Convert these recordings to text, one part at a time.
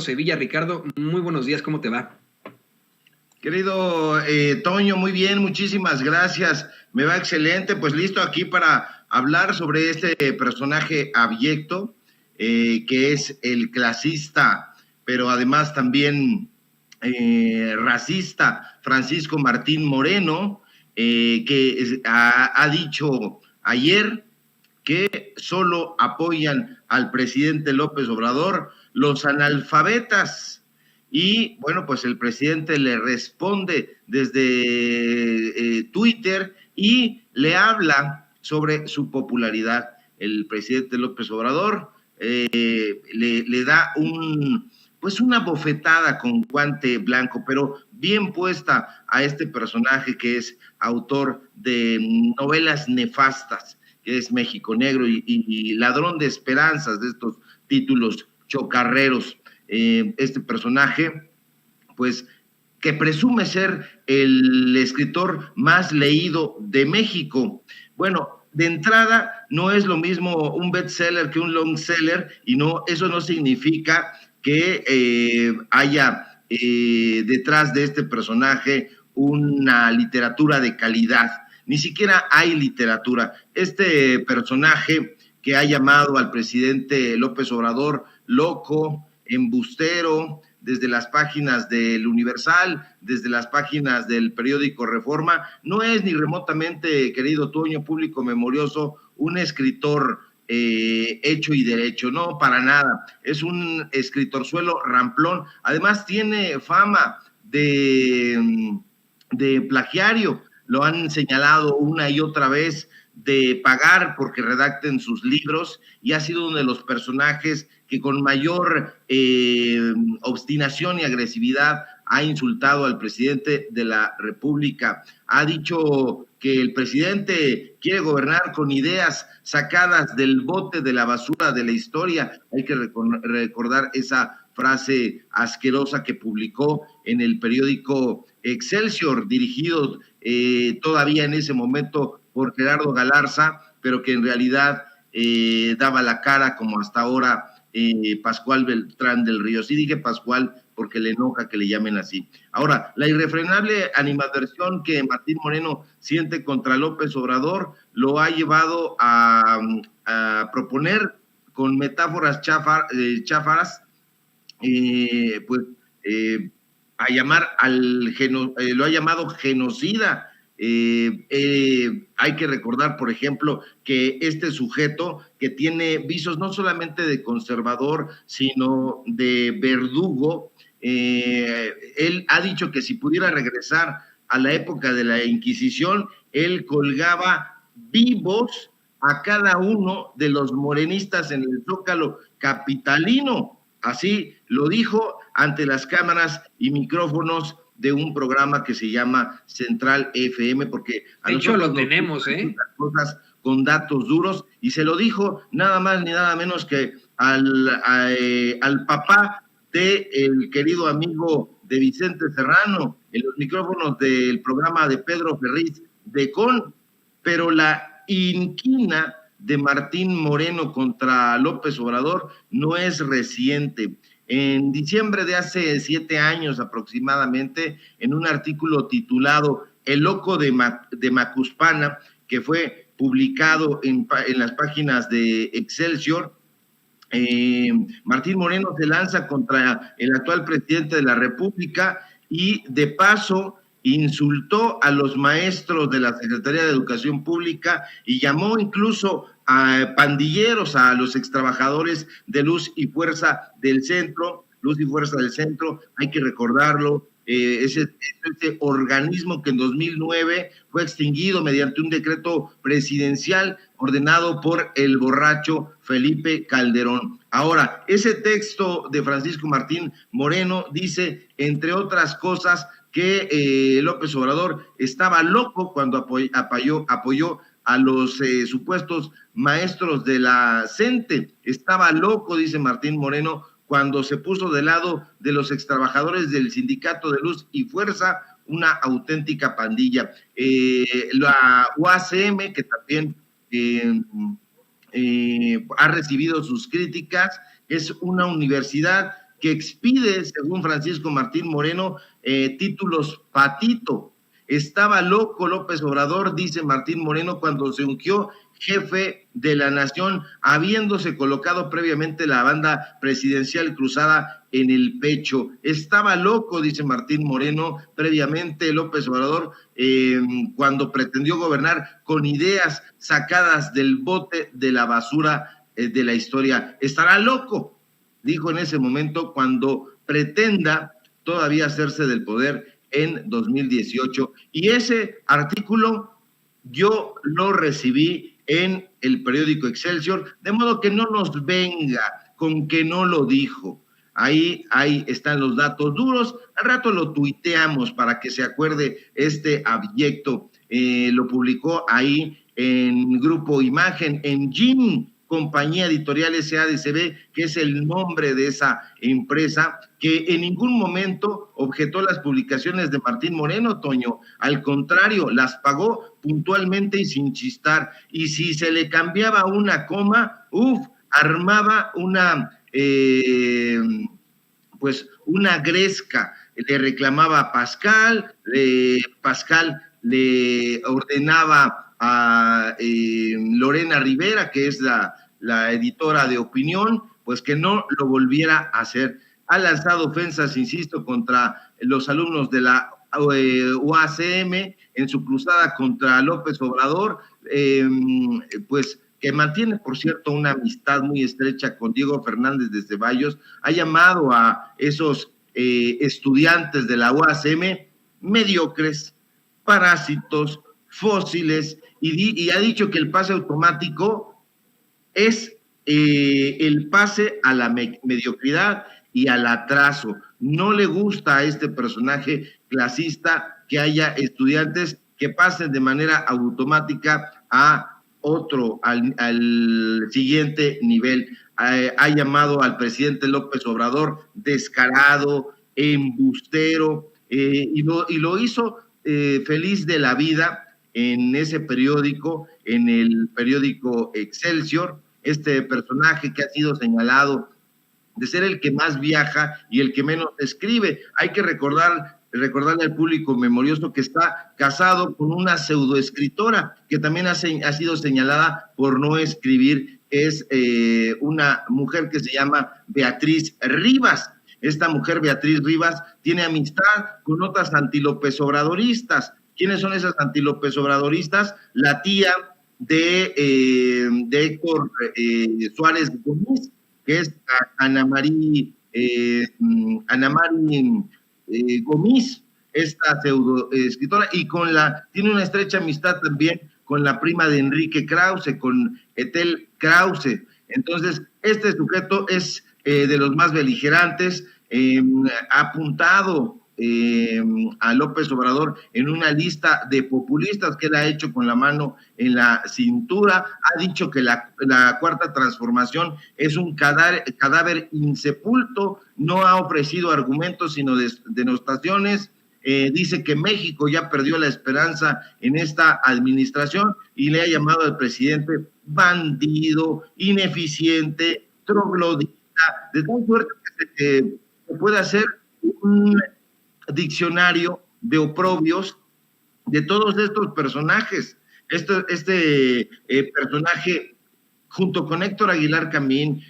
Sevilla. Ricardo, muy buenos días, ¿cómo te va? Querido Toño, muy bien, muchísimas gracias. Me va excelente, pues listo aquí para hablar sobre este personaje abyecto, que es el clasista, pero además también racista, Francisco Martín Moreno, que ha dicho ayer que solo apoyan al presidente López Obrador los analfabetas. Y bueno, pues el presidente le responde desde Twitter y le habla sobre su popularidad. El presidente López Obrador le da pues una bofetada con guante blanco, pero bien puesta a este personaje que es autor de novelas nefastas, que es México Negro y ladrón de esperanzas, de estos títulos chocarreros. Este personaje, pues, que presume ser el escritor más leído de México. Bueno, de entrada, no es lo mismo un bestseller que un long seller, y no, eso no significa que haya detrás de este personaje una literatura de calidad. Ni siquiera hay literatura. Este personaje que ha llamado al presidente López Obrador loco, embustero, desde las páginas del Universal, desde las páginas del periódico Reforma, no es ni remotamente, querido Toño, público memorioso, un escritor hecho y derecho, no, para nada. Es un escritorzuelo ramplón. Además tiene fama de plagiario. Lo han señalado una y otra vez de pagar porque redacten sus libros, y ha sido uno de los personajes que con mayor obstinación y agresividad ha insultado al presidente de la República. Ha dicho que el presidente quiere gobernar con ideas sacadas del bote de la basura de la historia. Hay que recordar esa frase asquerosa que publicó en el periódico Excelsior, dirigido todavía en ese momento por Gerardo Galarza, pero que en realidad daba la cara como hasta ahora Pascual Beltrán del Río. Sí dije Pascual porque le enoja que le llamen así. Ahora, la irrefrenable animadversión que Martín Moreno siente contra López Obrador lo ha llevado a proponer con metáforas cháfaras, pues a llamar lo ha llamado genocida. Hay que recordar, por ejemplo, que este sujeto que tiene visos no solamente de conservador, sino de verdugo, él ha dicho que si pudiera regresar a la época de la Inquisición, él colgaba vivos a cada uno de los morenistas en el Zócalo capitalino. Así lo dijo ante las cámaras y micrófonos de un programa que se llama Central FM, porque de hecho lo tenemos, cosas con datos duros, y se lo dijo nada más ni nada menos que al papá de el querido amigo de Vicente Serrano, en los micrófonos del programa de Pedro Ferriz de Con. Pero la inquina de Martín Moreno contra López Obrador no es reciente. En diciembre de hace 7 años aproximadamente, en un artículo titulado El loco de Macuspana, que fue publicado en las páginas de Excelsior, Martín Moreno se lanza contra el actual presidente de la República y de paso insultó a los maestros de la Secretaría de Educación Pública y llamó incluso a pandilleros a los extrabajadores de Luz y Fuerza del Centro. Luz y Fuerza del Centro, hay que recordarlo, ese organismo que en 2009 fue extinguido mediante un decreto presidencial ordenado por el borracho Felipe Calderón. Ahora, ese texto de Francisco Martín Moreno dice, entre otras cosas, que López Obrador estaba loco cuando apoyó a los supuestos maestros de la CENTE. Estaba loco, dice Martín Moreno, cuando se puso del lado de los extrabajadores del Sindicato de Luz y Fuerza, una auténtica pandilla. La UACM, que también ha recibido sus críticas, es una universidad que expide, según Francisco Martín Moreno, títulos patito. Estaba loco López Obrador, dice Martín Moreno, cuando se ungió jefe de la nación, habiéndose colocado previamente la banda presidencial cruzada en el pecho. Estaba loco, dice Martín Moreno, previamente López Obrador, cuando pretendió gobernar con ideas sacadas del bote de la basura de la historia. Estará loco, dijo en ese momento, cuando pretenda todavía hacerse del poder en 2018. Y ese artículo yo lo recibí en el periódico Excelsior, de modo que no nos venga con que no lo dijo. Ahí están los datos duros. Al rato lo tuiteamos para que se acuerde este abyecto. Lo publicó ahí en Grupo Imagen, en GIM, Compañía Editorial SADCB, que es el nombre de esa empresa, que en ningún momento objetó las publicaciones de Martín Moreno, Toño. Al contrario, las pagó puntualmente y sin chistar. Y si se le cambiaba una coma, armaba una gresca. Le reclamaba a Pascal, Pascal le ordenaba a Lorena Rivera, que es la editora de opinión, pues que no lo volviera a hacer. Ha lanzado ofensas, insisto, contra los alumnos de la UACM en su cruzada contra López Obrador, pues que mantiene, por cierto, una amistad muy estrecha con Diego Fernández de Ceballos. Ha llamado a esos estudiantes de la UACM mediocres, parásitos, fósiles, y ha dicho que el pase automático es el pase a la mediocridad y al atraso. No le gusta a este personaje clasista que haya estudiantes que pasen de manera automática a otro, al siguiente nivel. Ha llamado al presidente López Obrador descarado, embustero, y lo hizo feliz de la vida en ese periódico, en el periódico Excelsior, este personaje que ha sido señalado de ser el que más viaja y el que menos escribe. Hay que recordarle al público memorioso que está casado con una pseudoescritora que también ha sido señalada por no escribir. Es una mujer que se llama Beatriz Rivas. Esta mujer, Beatriz Rivas, tiene amistad con otras antilópez obradoristas. ¿Quiénes son esas antilópez obradoristas? La tía de Héctor Suárez Gómez, que es Ana María Gómez, esta pseudo escritora, y tiene una estrecha amistad también con la prima de Enrique Krause, con Ethel Krause. Entonces, este sujeto es de los más beligerantes, ha apuntado a López Obrador en una lista de populistas que él ha hecho con la mano en la cintura. Ha dicho que la Cuarta Transformación es un cadáver insepulto, no ha ofrecido argumentos sino denostaciones. Dice que México ya perdió la esperanza en esta administración y le ha llamado al presidente bandido, ineficiente, troglodita, de tal suerte que se puede hacer un diccionario de oprobios de todos estos personajes. Este personaje, junto con Héctor Aguilar Camín,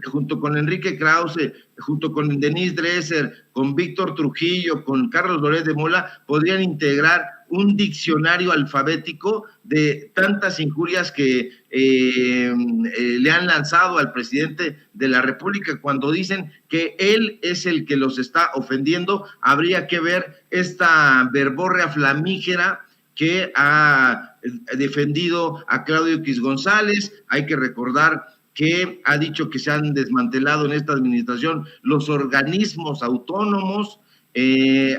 junto con Enrique Krause, junto con Denise Dresser, con Víctor Trujillo, con Carlos Loret de Mola, podrían integrar un diccionario alfabético de tantas injurias que le han lanzado al presidente de la República. Cuando dicen que él es el que los está ofendiendo, habría que ver esta verborrea flamígera que ha defendido a Claudio X González. Hay que recordar que ha dicho que se han desmantelado en esta administración los organismos autónomos.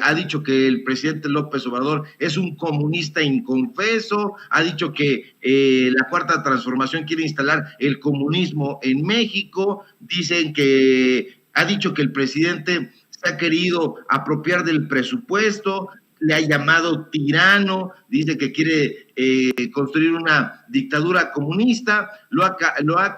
Ha dicho que el presidente López Obrador es un comunista inconfeso, ha dicho que la Cuarta Transformación quiere instalar el comunismo en México. Ha dicho que el presidente se ha querido apropiar del presupuesto, le ha llamado tirano, dice que quiere construir una dictadura comunista, lo ha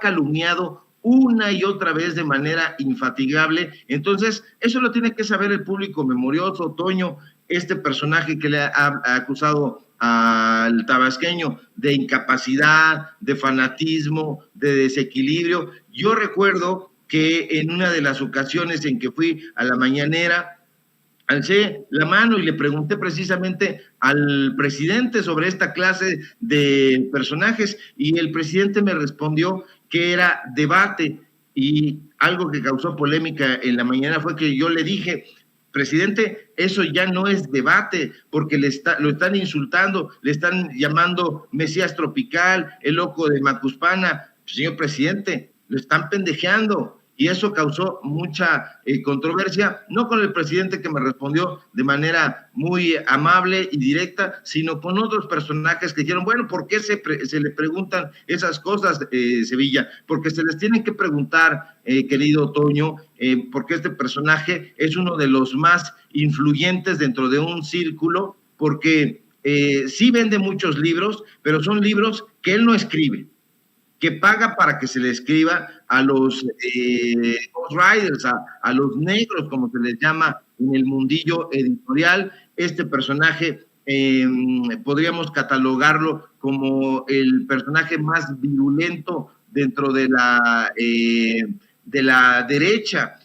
calumniado una y otra vez de manera infatigable. Entonces, eso lo tiene que saber el público memorioso, Toño, este personaje que le ha acusado al tabasqueño de incapacidad, de fanatismo, de desequilibrio. Yo recuerdo que en una de las ocasiones en que fui a la mañanera, alcé la mano y le pregunté precisamente al presidente sobre esta clase de personajes y el presidente me respondió que era debate, y algo que causó polémica en la mañana fue que yo le dije: presidente, eso ya no es debate, porque lo están insultando, le están llamando Mesías Tropical, el loco de Macuspana. Señor presidente, lo están pendejeando. Y eso causó mucha controversia, no con el presidente, que me respondió de manera muy amable y directa, sino con otros personajes que dijeron: bueno, ¿por qué se le preguntan esas cosas, Sevilla? Porque se les tiene que preguntar, querido Toño, porque este personaje es uno de los más influyentes dentro de un círculo, porque sí vende muchos libros, pero son libros que él no escribe, que paga para que se le escriba a los ghostwriters, a los negros, como se les llama en el mundillo editorial. Este personaje podríamos catalogarlo como el personaje más virulento dentro de la derecha.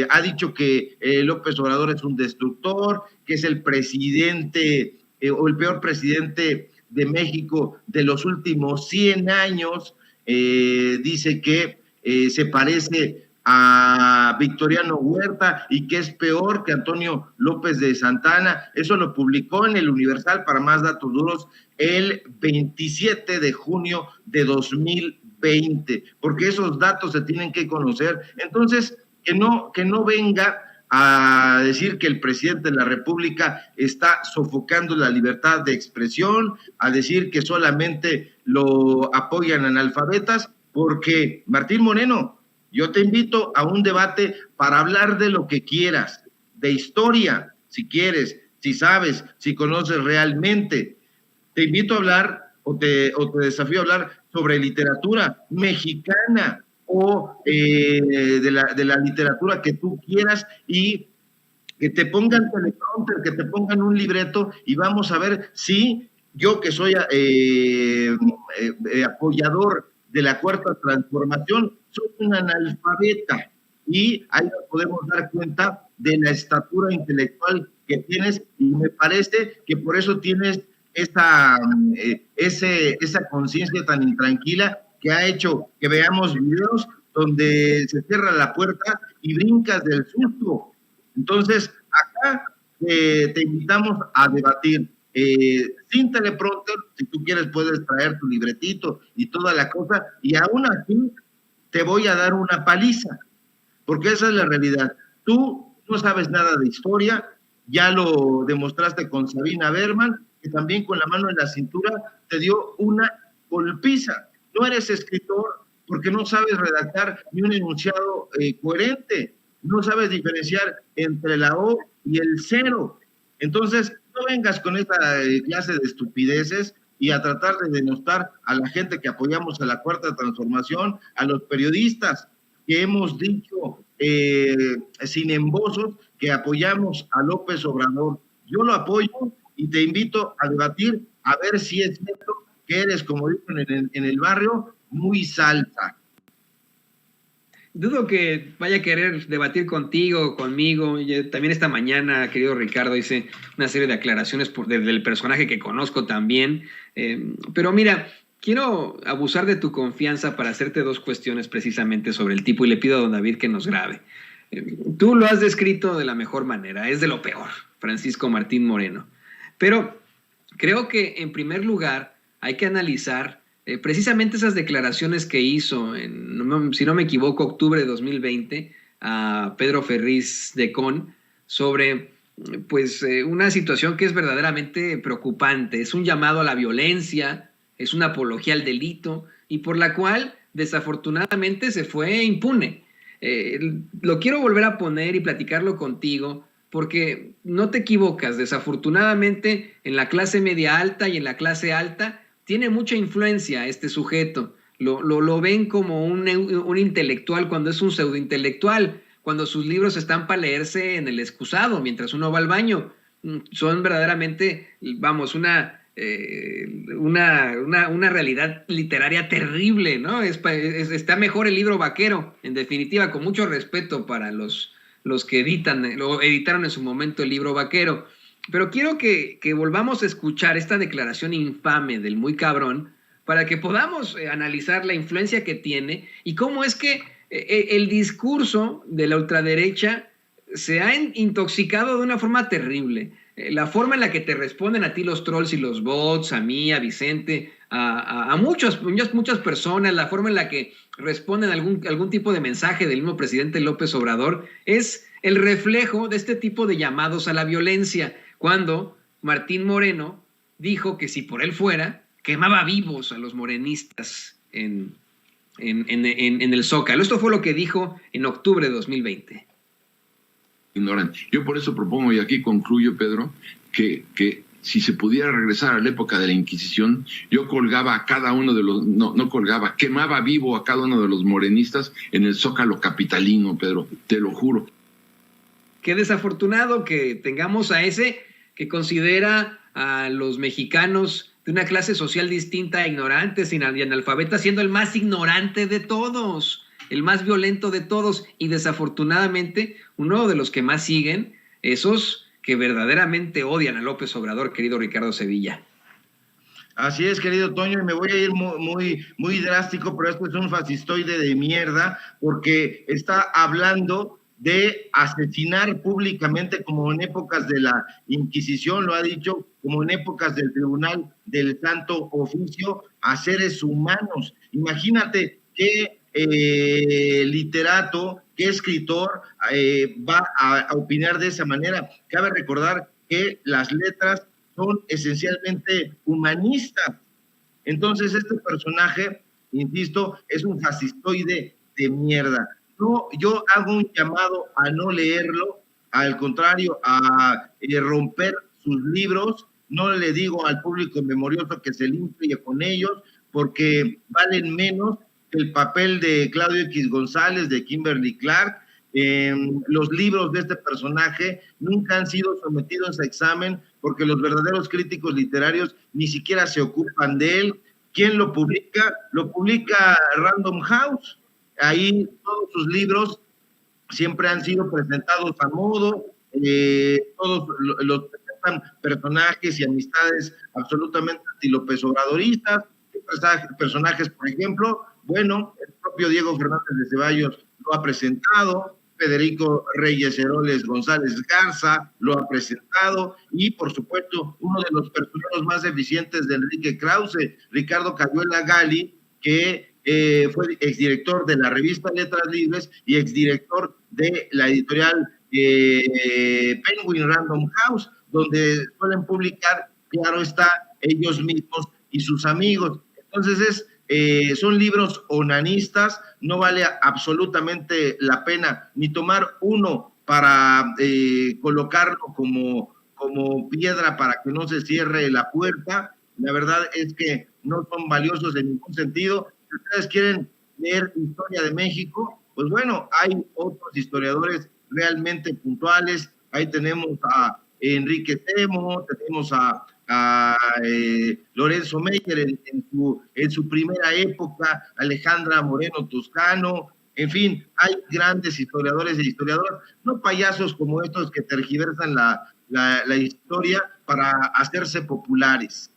Ha dicho que López Obrador es un destructor, que es el presidente o el peor presidente de México de los últimos 100 años. Dice que se parece a Victoriano Huerta y que es peor que Antonio López de Santana. Eso lo publicó en el Universal, para más datos duros, el 27 de junio de 2020, porque esos datos se tienen que conocer. Entonces, que no venga a decir que el presidente de la República está sofocando la libertad de expresión, a decir que solamente lo apoyan analfabetas, porque Martín Moreno, yo te invito a un debate para hablar de lo que quieras, de historia, si quieres, si sabes, si conoces realmente. Te invito a hablar o te desafío a hablar sobre literatura mexicana, o de la literatura que tú quieras, y que te pongan teleprompter, que te pongan un libreto, y vamos a ver si yo, que soy apoyador de la Cuarta Transformación, soy un analfabeta, y ahí nos podemos dar cuenta de la estatura intelectual que tienes, y me parece que por eso tienes esa conciencia tan intranquila, que ha hecho que veamos videos donde se cierra la puerta y brincas del susto. Entonces, acá te invitamos a debatir sin teleprompter. Si tú quieres, puedes traer tu libretito y toda la cosa, y aún así te voy a dar una paliza, porque esa es la realidad. Tú no sabes nada de historia, ya lo demostraste con Sabina Berman, que también con la mano en la cintura te dio una golpiza. No eres escritor porque no sabes redactar ni un enunciado coherente, no sabes diferenciar entre la O y el cero. Entonces, no vengas con esta clase de estupideces y a tratar de denostar a la gente que apoyamos a la Cuarta Transformación, a los periodistas que hemos dicho sin embozos que apoyamos a López Obrador. Yo lo apoyo y te invito a debatir, a ver si es cierto que eres, como dicen en el barrio, muy salsa. Dudo que vaya a querer debatir contigo, conmigo. Yo, también esta mañana, querido Ricardo, hice una serie de aclaraciones del personaje que conozco también. Pero mira, quiero abusar de tu confianza para hacerte dos cuestiones precisamente sobre el tipo, y le pido a don David que nos grabe. Tú lo has descrito de la mejor manera, es de lo peor, Francisco Martín Moreno. Pero creo que en primer lugar hay que analizar precisamente esas declaraciones que hizo, si no me equivoco, octubre de 2020, a Pedro Ferriz de Con, sobre pues una situación que es verdaderamente preocupante. Es un llamado a la violencia, es una apología al delito, y por la cual desafortunadamente se fue impune. Lo quiero volver a poner y platicarlo contigo, porque no te equivocas. Desafortunadamente en la clase media alta y en la clase alta tiene mucha influencia este sujeto. lo ven como un intelectual cuando es un pseudointelectual, cuando sus libros están para leerse en el excusado mientras uno va al baño. Son verdaderamente, vamos, una realidad literaria terrible, ¿no? Está mejor el libro vaquero, en definitiva, con mucho respeto para los que editaron en su momento el libro vaquero. Pero quiero que volvamos a escuchar esta declaración infame del muy cabrón para que podamos analizar la influencia que tiene y cómo es que el discurso de la ultraderecha se ha intoxicado de una forma terrible. La forma en la que te responden a ti los trolls y los bots, a mí, a Vicente, a muchas personas, la forma en la que responden algún tipo de mensaje del mismo presidente López Obrador, es el reflejo de este tipo de llamados a la violencia. Cuando Martín Moreno dijo que si por él fuera, quemaba vivos a los morenistas en el Zócalo. Esto fue lo que dijo en octubre de 2020. Ignorante. Yo por eso propongo, y aquí concluyo, Pedro, que si se pudiera regresar a la época de la Inquisición, yo colgaba a cada uno de los, no colgaba, quemaba vivo a cada uno de los morenistas en el Zócalo capitalino, Pedro, te lo juro. Qué desafortunado que tengamos a ese que considera a los mexicanos de una clase social distinta, ignorantes y analfabetas, siendo el más ignorante de todos, el más violento de todos, y desafortunadamente uno de los que más siguen, esos que verdaderamente odian a López Obrador, querido Ricardo Sevilla. Así es, querido Toño, y me voy a ir muy drástico, pero esto es un fascistoide de mierda, porque está hablando de asesinar públicamente, como en épocas de la Inquisición, lo ha dicho, como en épocas del Tribunal del Santo Oficio, a seres humanos. Imagínate qué literato, qué escritor va a opinar de esa manera. Cabe recordar que las letras son esencialmente humanistas. Entonces, este personaje, insisto, es un fascistoide de mierda. No, yo hago un llamado a no leerlo, al contrario, a romper sus libros. No le digo al público memorioso que se limpie con ellos, porque valen menos que el papel de Claudio X González, de Kimberly Clark. Los libros de este personaje nunca han sido sometidos a examen, porque los verdaderos críticos literarios ni siquiera se ocupan de él. ¿Quién lo publica? Lo publica Random House. Ahí todos sus libros siempre han sido presentados a modo, todos los presentan personajes y amistades absolutamente anti-López Obradoristas. Personajes, por ejemplo, bueno, el propio Diego Fernández de Ceballos lo ha presentado, Federico Reyes Heroles González Garza lo ha presentado, y por supuesto uno de los personajes más eficientes de Enrique Krause, Ricardo Cayuela Gali, que fue exdirector de la revista Letras Libres y exdirector de la editorial Penguin Random House, donde suelen publicar, claro está, ellos mismos y sus amigos. Entonces son libros onanistas, no vale absolutamente la pena ni tomar uno para colocarlo como piedra para que no se cierre la puerta. La verdad es que no son valiosos en ningún sentido. Si ustedes quieren leer historia de México, pues bueno, hay otros historiadores realmente puntuales. Ahí tenemos a Enrique Temo, tenemos a Lorenzo Meyer en su primera época, Alejandra Moreno Toscano. En fin, hay grandes historiadores e historiadoras, no payasos como estos que tergiversan la historia para hacerse populares.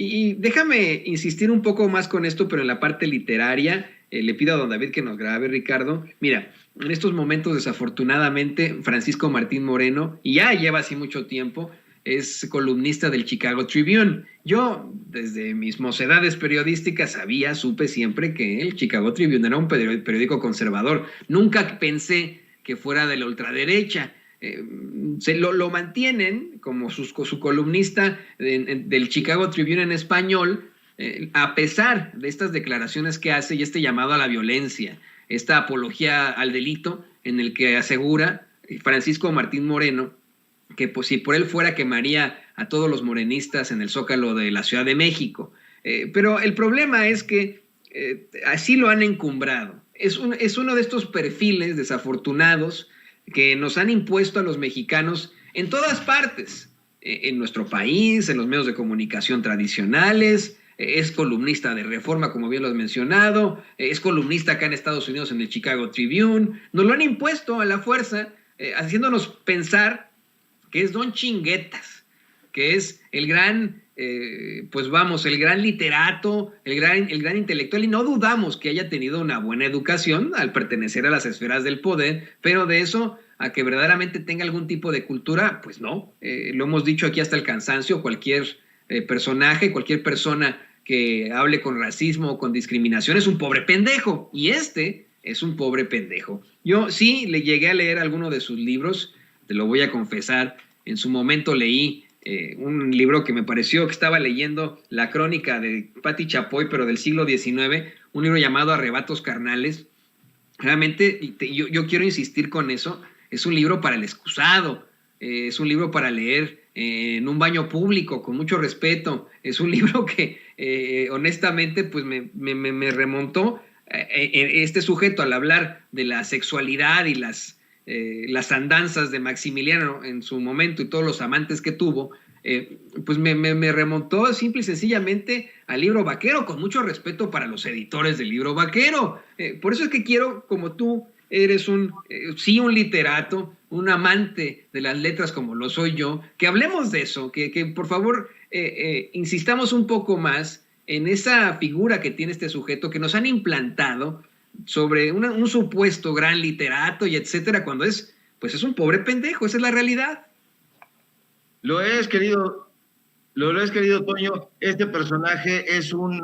Y déjame insistir un poco más con esto, pero en la parte literaria. Le pido a don David que nos grabe, Ricardo. Mira, en estos momentos, desafortunadamente, Francisco Martín Moreno, y ya lleva así mucho tiempo, es columnista del Chicago Tribune. Yo, desde mis mocedades periodísticas, supe siempre que el Chicago Tribune era un periódico conservador. Nunca pensé que fuera de la ultraderecha. Lo mantienen como su columnista del Chicago Tribune en español, a pesar de estas declaraciones que hace y este llamado a la violencia, esta apología al delito, en el que asegura Francisco Martín Moreno que pues, si por él fuera, quemaría a todos los morenistas en el Zócalo de la Ciudad de México. Pero el problema es que así lo han encumbrado. Es uno de estos perfiles desafortunados que nos han impuesto a los mexicanos en todas partes, en nuestro país, en los medios de comunicación tradicionales. Es columnista de Reforma, como bien lo has mencionado, es columnista acá en Estados Unidos en el Chicago Tribune. Nos lo han impuesto a la fuerza, haciéndonos pensar que es Don Chinguetas, que es el gran, el gran literato, el gran intelectual, y no dudamos que haya tenido una buena educación al pertenecer a las esferas del poder, pero de eso a que verdaderamente tenga algún tipo de cultura, pues no. Lo hemos dicho aquí hasta el cansancio, cualquier personaje, cualquier persona que hable con racismo o con discriminación es un pobre pendejo, y este es un pobre pendejo. Yo sí le llegué a leer alguno de sus libros, te lo voy a confesar. En su momento leí un libro que me pareció que estaba leyendo la crónica de Patti Chapoy, pero del siglo XIX, un libro llamado Arrebatos Carnales. Realmente, yo quiero insistir con eso, es un libro para el excusado, es un libro para leer en un baño público, con mucho respeto. Es un libro que honestamente pues me remontó este sujeto al hablar de la sexualidad y las andanzas de Maximiliano en su momento y todos los amantes que tuvo, pues me remontó simple y sencillamente al libro vaquero, con mucho respeto para los editores del libro vaquero. Por eso es que quiero, como tú eres un literato, un amante de las letras como lo soy yo, que hablemos de eso, que por favor insistamos un poco más en esa figura que tiene este sujeto que nos han implantado sobre un supuesto gran literato y etcétera, cuando es un pobre pendejo. Esa es la realidad. Lo es, querido Toño. Este personaje es un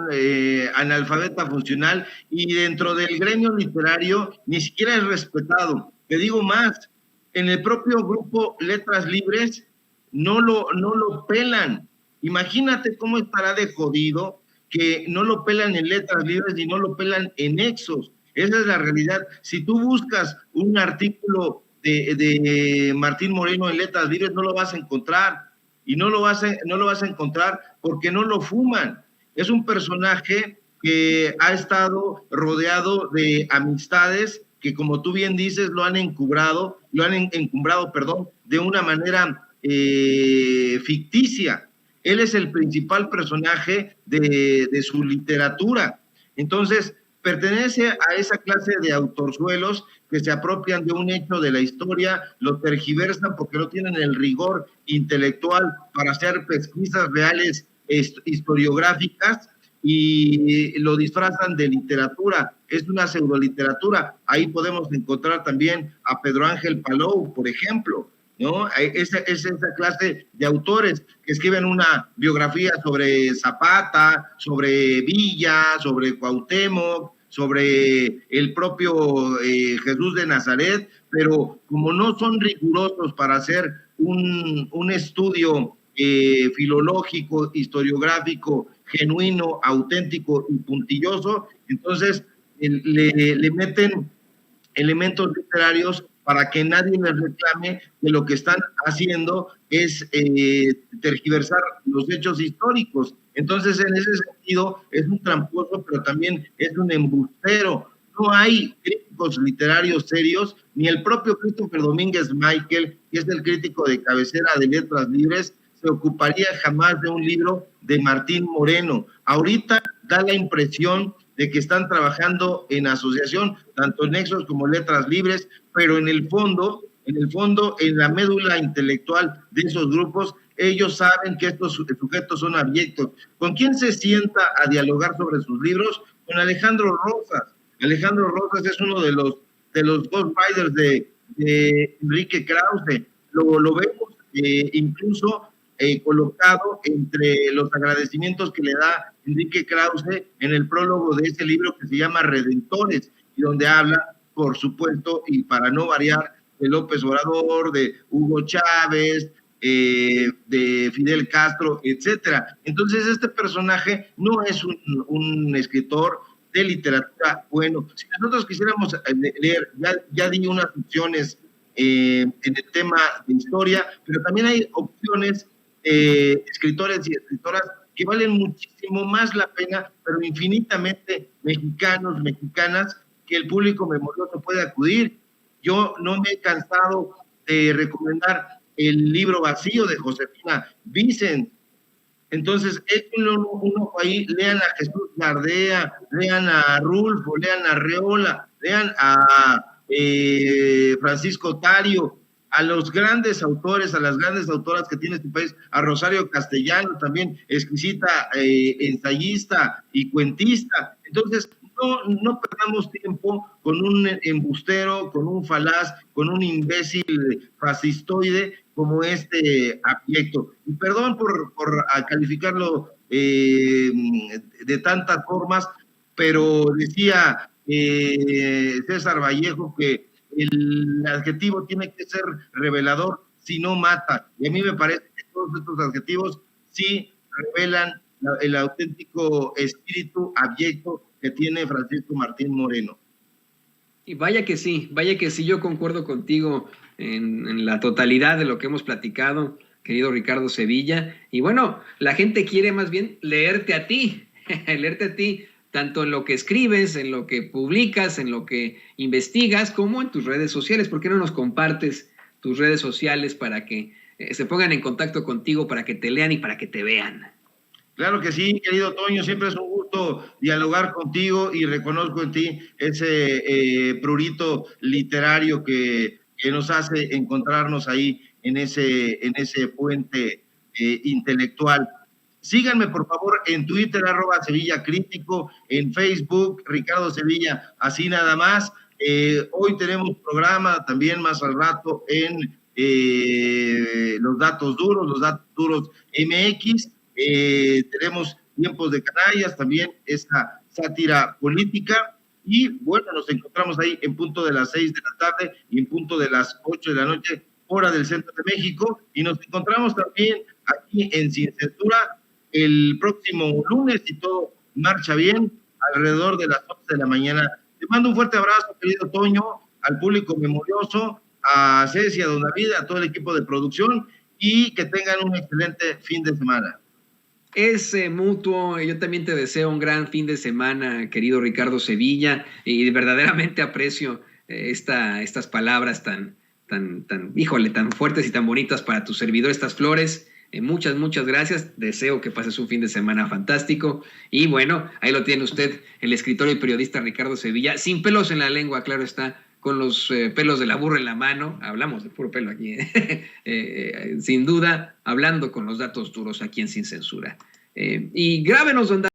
analfabeta funcional y dentro del gremio literario ni siquiera es respetado. Te digo más, en el propio grupo Letras Libres no lo pelan. Imagínate cómo estará de jodido que no lo pelan en Letras Libres y no lo pelan en Nexos. Esa es la realidad. Si tú buscas un artículo de Martín Moreno en Letras Libres, no lo vas a encontrar. Y no lo vas a encontrar porque no lo fuman. Es un personaje que ha estado rodeado de amistades que, como tú bien dices, lo han encumbrado, de una manera ficticia. Él es el principal personaje de su literatura. Entonces, pertenece a esa clase de autorzuelos que se apropian de un hecho de la historia, lo tergiversan porque no tienen el rigor intelectual para hacer pesquisas reales historiográficas y lo disfrazan de literatura. Es una pseudoliteratura. Ahí podemos encontrar también a Pedro Ángel Palou, por ejemplo, ¿no? Es esa clase de autores que escriben una biografía sobre Zapata, sobre Villa, sobre Cuauhtémoc, sobre el propio Jesús de Nazaret, pero como no son rigurosos para hacer un estudio filológico, historiográfico, genuino, auténtico y puntilloso, entonces le meten elementos literarios para que nadie les reclame que lo que están haciendo es tergiversar los hechos históricos. Entonces, en ese sentido, es un tramposo, pero también es un embustero. No hay críticos literarios serios, ni el propio Christopher Domínguez Michael, que es el crítico de cabecera de Letras Libres, se ocuparía jamás de un libro de Martín Moreno. Ahorita da la impresión de que están trabajando en asociación, tanto Nexos como Letras Libres, pero en el fondo, en la médula intelectual de esos grupos, ellos saben que estos sujetos son abyectos. ¿Con quién se sienta a dialogar sobre sus libros? Con Alejandro Rosas. Alejandro Rosas es uno de los Ghost Riders de Enrique Krause. Lo vemos incluso colocado entre los agradecimientos que le da Enrique Krause en el prólogo de ese libro que se llama Redentores, y donde habla, por supuesto, y para no variar, de López Obrador, de Hugo Chávez, de Fidel Castro, etcétera. Entonces, este personaje no es un escritor de literatura bueno. Si nosotros quisiéramos leer, ya di unas opciones en el tema de historia, pero también hay opciones, escritores y escritoras que valen muchísimo más la pena, pero infinitamente mexicanos, mexicanas, que el público memorioso puede acudir. Yo no me he cansado de recomendar el libro vacío de Josefina Vicent. Entonces, échenle un ojo ahí, lean a Jesús Gardea, lean a Rulfo, lean a Arreola, lean a Francisco Tario, a los grandes autores, a las grandes autoras que tiene este país, a Rosario Castellano, también exquisita ensayista y cuentista. Entonces, no perdamos tiempo con un embustero, con un falaz, con un imbécil fascistoide como este abyecto. Y perdón por calificarlo de tantas formas, pero decía César Vallejo que el adjetivo tiene que ser revelador si no mata. Y a mí me parece que todos estos adjetivos sí revelan el auténtico espíritu abyecto que tiene Francisco Martín Moreno. Y vaya que sí, yo concuerdo contigo en la totalidad de lo que hemos platicado, querido Ricardo Sevilla. Y bueno, la gente quiere más bien leerte a ti, tanto en lo que escribes, en lo que publicas, en lo que investigas, como en tus redes sociales. ¿Por qué no nos compartes tus redes sociales para que se pongan en contacto contigo, para que te lean y para que te vean? Claro que sí, querido Toño, siempre es un gusto dialogar contigo y reconozco en ti ese prurito literario que nos hace encontrarnos ahí en ese puente intelectual. Síganme, por favor, en Twitter, @SevillaCrítico, en Facebook, Ricardo Sevilla, así nada más. Hoy tenemos programa también más al rato en los datos duros MX. Tenemos Tiempos de Canallas, también esta sátira política, y bueno, nos encontramos ahí en punto de las 6 de la tarde y en punto de las 8 de la noche, hora del centro de México, y nos encontramos también aquí en Sin Censura el próximo lunes, si todo marcha bien, alrededor de las 11 de la mañana. Te mando un fuerte abrazo, querido Toño, al público memorioso, a Ceci, a Don David, a todo el equipo de producción, y que tengan un excelente fin de semana. Es mutuo. Yo también te deseo un gran fin de semana, querido Ricardo Sevilla, y verdaderamente aprecio estas palabras tan fuertes y tan bonitas para tu servidor, estas flores. Muchas gracias. Deseo que pases un fin de semana fantástico. Y bueno, ahí lo tiene usted, el escritor y periodista Ricardo Sevilla, sin pelos en la lengua, claro está, con los pelos de la burra en la mano. Hablamos de puro pelo aquí, sin duda, hablando con los datos duros aquí en Sin Censura. Y grábenos, don